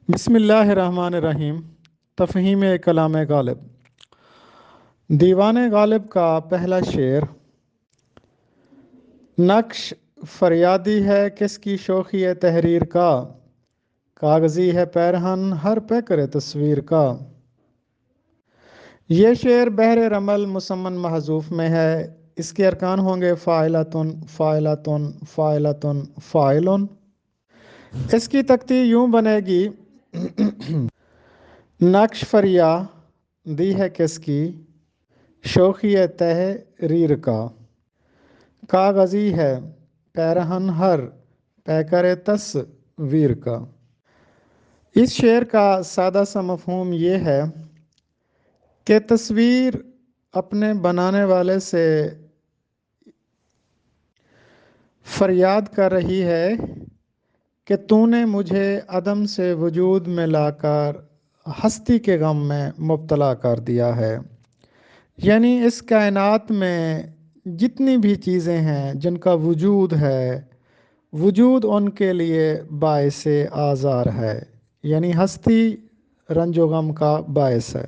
بسم اللہ الرحمن الرحیم۔ تفہیم کلام غالب۔ دیوان غالب کا پہلا شعر۔ نقش فریادی ہے کس کی شوخی تحریر کا، کاغذی ہے پیرہن ہر پیکر تصویر کا۔ یہ شعر بحر رمل مسمن محذوف میں ہے۔ اس کے ارکان ہوں گے فاعلتن، فاعلتن، فاعلتن، فاعلن۔ اس کی تکتی یوں بنے گی: نقش فریادی ہے کس کی شوخی تحریر کا، کاغذی ہے پیرہن ہر پیکر تصویر کا۔ اس شعر کا سادہ سا مفہوم یہ ہے کہ تصویر اپنے بنانے والے سے فریاد کر رہی ہے کہ تو نے مجھے عدم سے وجود میں لا کر ہستی کے غم میں مبتلا کر دیا ہے۔ یعنی اس کائنات میں جتنی بھی چیزیں ہیں جن کا وجود ہے، وجود ان کے لیے باعث آزار ہے، یعنی ہستی رنج و غم کا باعث ہے۔